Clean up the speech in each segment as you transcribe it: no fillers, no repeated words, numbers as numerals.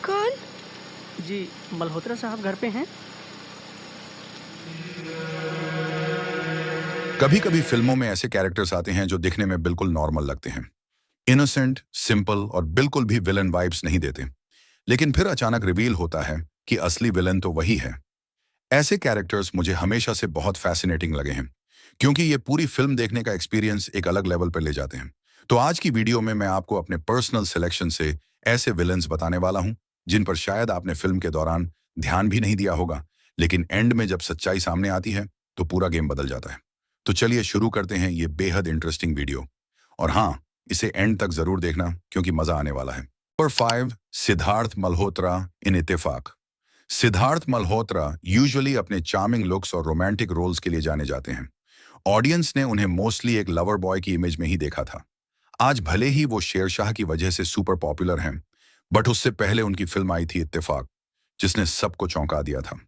कौन? जी, मल्होत्रा साहब घर पे हैं? कभी कभी फिल्मों में ऐसे कैरेक्टर्स आते हैं जो दिखने में बिल्कुल नॉर्मल लगते हैं, इनोसेंट, सिंपल और बिल्कुल भी विलन वाइब्स नहीं देते। लेकिन फिर अचानक रिवील होता है कि असली विलन तो वही है। ऐसे कैरेक्टर्स मुझे हमेशा से बहुत फैसिनेटिंग लगे हैं, क्योंकि ये पूरी फिल्म देखने का एक्सपीरियंस एक अलग लेवल पर ले जाते हैं। तो आज की वीडियो में मैं आपको अपने पर्सनल सिलेक्शन से ऐसे विलन्स बताने वाला हूं जिन पर शायद आपने फिल्म के दौरान ध्यान भी नहीं दिया होगा, लेकिन एंड में जब सच्चाई सामने आती है तो पूरा गेम बदल जाता है। तो चलिए शुरू करते हैं ये बेहद इंटरेस्टिंग वीडियो। और हाँ, इसे एंड तक जरूर देखना क्योंकि मजा आने वाला है। नंबर 5, सिद्धार्थ मल्होत्रा इन इत्तेफाक। सिद्धार्थ मल्होत्रा यूजुअली अपने चार्मिंग लुक्स और रोमांटिक रोल्स के लिए जाने जाते हैं। ऑडियंस ने उन्हें मोस्टली एक लवर बॉय की इमेज में ही देखा था। आज भले ही वो शेरशाह की वजह से सुपर पॉपुलर हैं, बट उससे पहले उनकी फिल्म आई थी इत्तेफाक, जिसने सबको चौंका दिया था।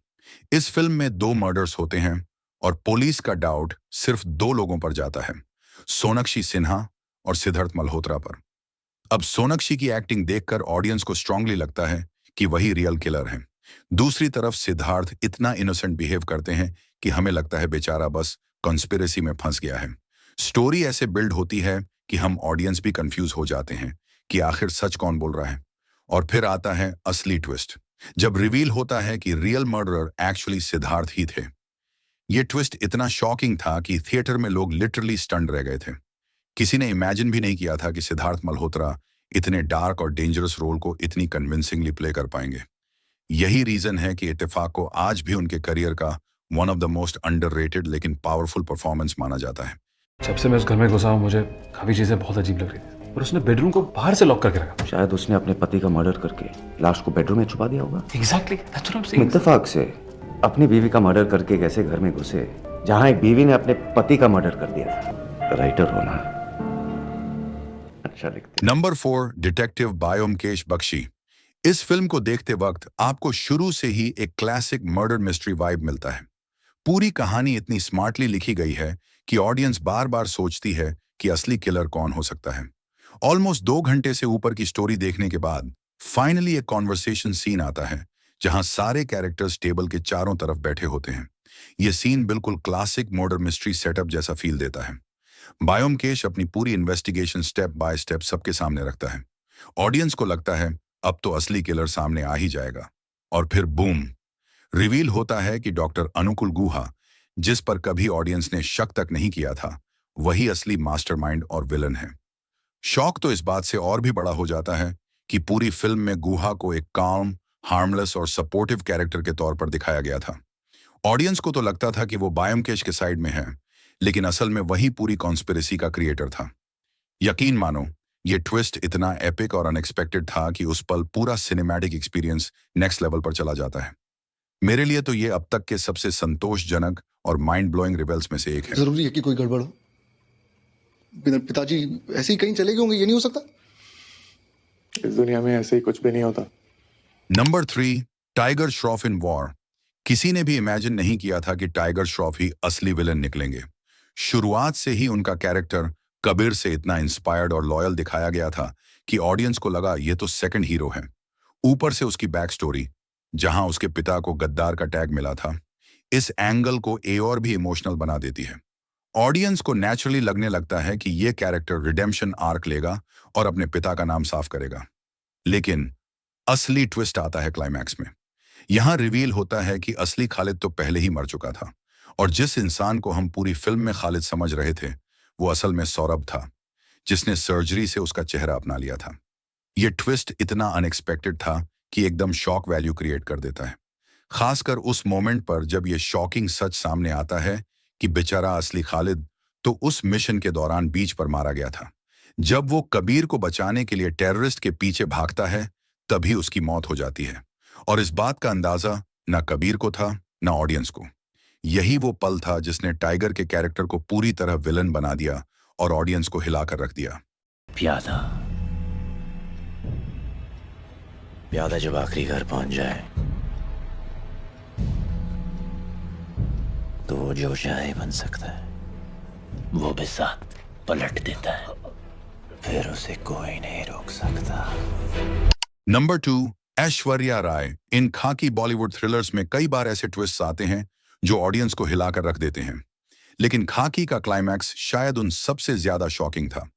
इस फिल्म में 2 मर्डर्स होते हैं और पुलिस का डाउट सिर्फ 2 लोगों पर जाता है, सोनाक्षी सिन्हा और सिद्धार्थ मल्होत्रा पर। अब सोनाक्षी की एक्टिंग देखकर ऑडियंस को स्ट्रांगली लगता है कि वही रियल किलर हैं। दूसरी तरफ सिद्धार्थ इतना इनोसेंट बिहेव करते हैं कि हमें लगता है बेचारा बस कॉन्स्पिरेसी में फंस गया है। स्टोरी ऐसे बिल्ड होती है कि हम ऑडियंस भी कंफ्यूज हो जाते हैं कि आखिर सच कौन बोल रहा है। और फिर आता है असली ट्विस्ट, जब रिवील होता है कि रियल मर्डरर एक्चुअली सिद्धार्थ ही थे। ये ट्विस्ट इतना शॉकिंग था कि थिएटर में लोग लिटरली स्टन्ड रह गए थे। किसी ने इमेजिन भी नहीं किया था कि सिद्धार्थ मल्होत्रा इतने डार्क और डेंजरस रोल को इतनी कन्विंसिंगली प्ले कर पाएंगे। यही रीजन है कि इत्तेफाक को आज भी उनके करियर का one of the most underrated लेकिन पावरफुल परफॉर्मेंस माना जाता है। जब से मैं उस घर में घुसा हूं, मुझे काफी चीजें बहुत अजीब लग रही थी। और उसने बेडरूम को बाहर से लॉक करके रखा। शायद उसने अपने पति का मर्डर करके लाश को बेडरूम में छुपा दिया होगा। Exactly, that's what I am saying. इत्तेफाक से अपनी बीवी का मर्डर करके एक ऐसे घर में घुसे जहां एक बीवी ने अपने पति का मर्डर कर दिया था। राइटर होना अच्छा लगता है। Number 4, detective Byomkesh Bakshi. इस फिल्म को देखते वक्त आपको शुरू से ही एक क्लासिक मर्डर मिस्ट्री वाइब मिलता है। पूरी कहानी इतनी स्मार्टली लिखी गई है कि ऑडियंस बार बार सोचती है कि असली किलर कौन हो सकता है। ऑलमोस्ट 2 घंटे से ऊपर की स्टोरी देखने के बाद फाइनली एक कॉन्वर्सेशन सीन आता है जहां सारे कैरेक्टर्स टेबल के चारों तरफ बैठे होते हैं। यह सीन बिल्कुल क्लासिक मर्डर मिस्ट्री सेटअप जैसा फील देता है। ब्योमकेश अपनी पूरी इन्वेस्टिगेशन स्टेप बाय स्टेप सबके सामने रखता है। ऑडियंस को लगता है अब तो असली किलर सामने आ ही जाएगा, और फिर बूम, रिवील होता है कि डॉक्टर अनुकुल गुहा, जिस पर कभी ऑडियंस ने शक तक नहीं किया था, वही असली मास्टरमाइंड और विलन है। शॉक तो इस बात से और भी बड़ा हो जाता है कि पूरी फिल्म में गुहा को एक काम, हार्मलेस और सपोर्टिव कैरेक्टर के तौर पर दिखाया गया था। ऑडियंस को तो लगता था कि वो ब्योमकेश के साइड में है, लेकिन असल में वही पूरी कॉन्स्पिरेसी का क्रिएटर था। यकीन मानो, ये ट्विस्ट इतना एपिक और अनएक्सपेक्टेड था कि उस पल पूरा सिनेमैटिक एक्सपीरियंस नेक्स्ट लेवल पर चला जाता है। मेरे लिए तो ये अब तक के सबसे संतोषजनक और माइंड ब्लोइंग रिवेल्स में से एक है। जरूरी है कि कोई गड़बड़ हो? पिताजी ऐसे ही कहीं चले गए होंगे, ये नहीं हो सकता। इस दुनिया में ऐसे ही कुछ भी नहीं होता। Number 3, tiger Shroff in war. किसी ने भी इमेजिन नहीं किया था कि टाइगर श्रॉफ ही असली विलन निकलेंगे। शुरुआत से ही उनका कैरेक्टर कबीर से इतना इंस्पायर्ड और लॉयल दिखाया गया था कि ऑडियंस को लगा ये तो सेकंड हीरो है। ऊपर से उसकी बैक स्टोरी, जहां उसके पिता को गद्दार का टैग मिला था, इस एंगल को और भी इमोशनल बना देती है। ऑडियंस को नेचुरली लगने लगता है कि ये कैरेक्टर रिडेम्पशन आर्क लेगा और अपने पिता का नाम साफ करेगा। लेकिन असली ट्विस्ट आता है क्लाइमैक्स में। यहां रिवील होता है कि असली खालिद तो पहले ही मर चुका था, और जिस इंसान को हम पूरी फिल्म में खालिद समझ रहे थे, वो असल में सौरभ था, जिसने सर्जरी से उसका चेहरा अपना लिया था। यह ट्विस्ट इतना अनएक्सपेक्टेड था कि एकदम शॉक वैल्यू क्रिएट कर देता है, खासकर उस मोमेंट पर जब यह शॉकिंग सच सामने आता है कि बेचारा असली खालिद तो उस मिशन के दौरान बीच पर मारा गया था। जब वो कबीर को बचाने के लिए टेररिस्ट के पीछे भागता है, तभी उसकी मौत हो जाती है, और इस बात का अंदाजा ना कबीर को था ना ऑडियंस को। यही वो पल था जिसने टाइगर के कैरेक्टर को पूरी तरह विलन बना दिया और ऑडियंस को हिलाकर रख दिया। प्यादा प्यादा जब आखिरी घर पहुंच जाए तो वो जो चाहे बन सकता है, वो भी साथ पलट देता है, फिर उसे कोई नहीं रोक सकता। नंबर 2, ऐश्वर्या राय। इन खाकी बॉलीवुड थ्रिलर्स में कई बार ऐसे ट्विस्ट्स आते हैं जो ऑडियंस को हिलाकर रख देते हैं, लेकिन खाकी का क्लाइमैक्स शायद उन सबसे ज्यादा शॉकिंग था।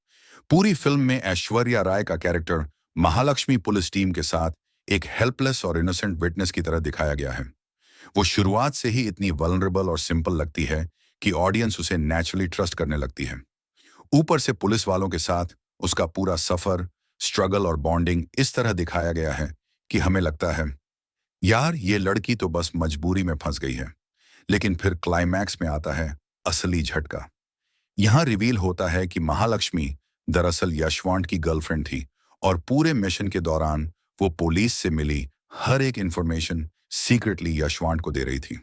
पूरी फिल्म में ऐश्वर्या राय का कैरेक्टर महालक्ष्मी पुलिस टीम के साथ एक हेल्पलेस और इनोसेंट विटनेस की तरह दिखाया गया है। वो शुरुआत से ही इतनी वल्नरेबल और सिंपल लगती है कि ऑडियंस उसे नेचुरली ट्रस्ट करने लगती है। ऊपर से पुलिस वालों के साथ उसका पूरा सफर, स्ट्रगल और बॉन्डिंग इस तरह दिखाया गया है कि हमें लगता है यार ये लड़की तो बस मजबूरी में फंस गई है। लेकिन फिर क्लाइमैक्स में आता है असली झटका। यहां रिवील होता है कि महालक्ष्मी दरअसल यशवंत की गर्लफ्रेंड थी और पूरे मिशन के दौरान वो पुलिस से मिली हर एक इंफॉर्मेशन सीक्रेटली यशवंत को दे रही थी।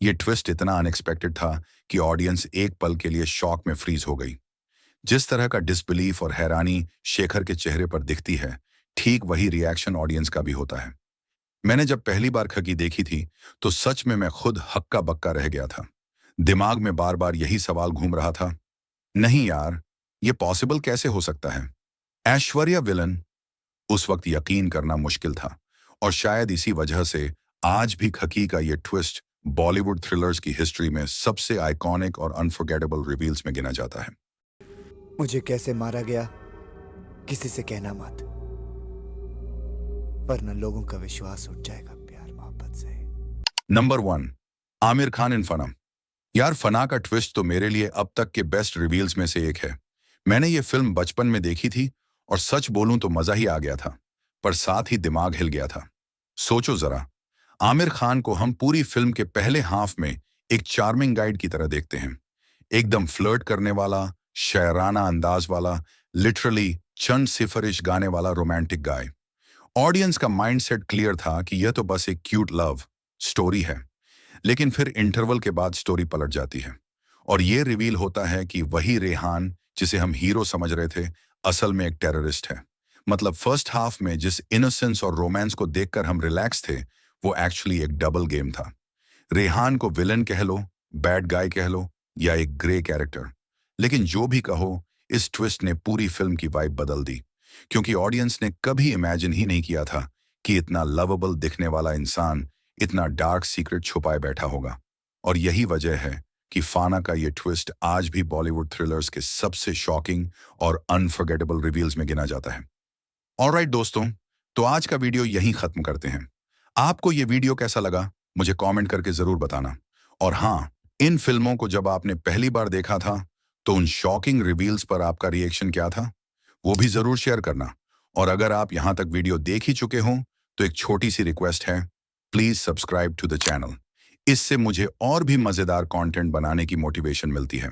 ये ट्विस्ट इतना अनएक्सपेक्टेड था कि ऑडियंस एक पल के लिए शॉक में फ्रीज हो गई। जिस तरह का डिसबिलीफ और हैरानी शेखर के चेहरे पर दिखती है, ठीक वही रिएक्शन ऑडियंस का भी होता है। मैंने जब पहली बार खकी देखी थी तो सच में मैं खुद हक्का बक्का रह गया था। दिमाग में बार बार यही सवाल घूम रहा था, नहीं यार ये पॉसिबल कैसे हो सकता है। ऐश्वर्या विलन, उस वक्त यकीन करना मुश्किल था और शायद इसी वजह से आज भी खकी का ये ट्विस्ट बॉलीवुड थ्रिलर्स की हिस्ट्री में सबसे आइकॉनिक और अनफॉरगेटेबल रिवील्स में गिना जाता है। मुझे कैसे मारा गया किसी से कहना मत, वरना लोगों का विश्वास उठ जाएगा प्यार मोहब्बत से। नंबर 1, आमिर खान इन फना। यार फना का ट्विस्ट तो मेरे लिए अब तक के बेस्ट रिवील्स में से एक है। मैंने ये फिल्म बचपन में देखी थी और सच बोलूं तो मजा ही आ गया था, पर साथ ही दिमाग हिल गया था। सोचो जरा, आमिर खान को हम पूरी फिल्म के पहले हाफ में एक चार्मिंग गाइड की तरह देखते हैं, एकदम फ्लर्ट करने वाला, शायराना अंदाज वाला, लिटरली चंद सिफरिश गाने वाला रोमांटिक गाय। ऑडियंस का माइंडसेट क्लियर था कि यह तो बस एक क्यूट लव स्टोरी है, लेकिन फिर इंटरवल के बाद स्टोरी पलट जाती है और ये रिवील होता है कि वही रेहान जिसे हम हीरो समझ रहे थे असल में एक टेररिस्ट है। मतलब फर्स्ट हाफ में जिस इनोसेंस और रोमांस को देखकर हम रिलैक्स थे, वो एक्चुअली एक डबल गेम था। रेहान को विलन कह लो, बैड गाय कह लो या एक ग्रे कैरेक्टर, लेकिन जो भी कहो, इस ट्विस्ट ने पूरी फिल्म की वाइब बदल दी, क्योंकि ऑडियंस ने कभी इमेजिन ही नहीं किया था कि इतना लवेबल दिखने वाला इंसान इतना डार्क सीक्रेट छुपाए बैठा होगा। और यही वजह है कि फाना का ये ट्विस्ट आज भी बॉलीवुड थ्रिलर्स के सबसे शॉकिंग और अनफॉरगेटेबल रिवील्स में गिना जाता है। ऑलराइट दोस्तों, तो आज का वीडियो यहीं खत्म करते हैं। आपको ये वीडियो कैसा लगा मुझे कमेंट करके जरूर बताना। और हाँ, इन फिल्मों को जब आपने पहली बार देखा था तो उन शॉकिंग रिवील्स पर आपका रिएक्शन क्या था, वो भी जरूर शेयर करना। और अगर आप यहां तक वीडियो देख ही चुके हों तो एक छोटी सी रिक्वेस्ट है, please subscribe to the channel. इससे मुझे और भी मजेदार कंटेंट बनाने की मोटिवेशन मिलती है।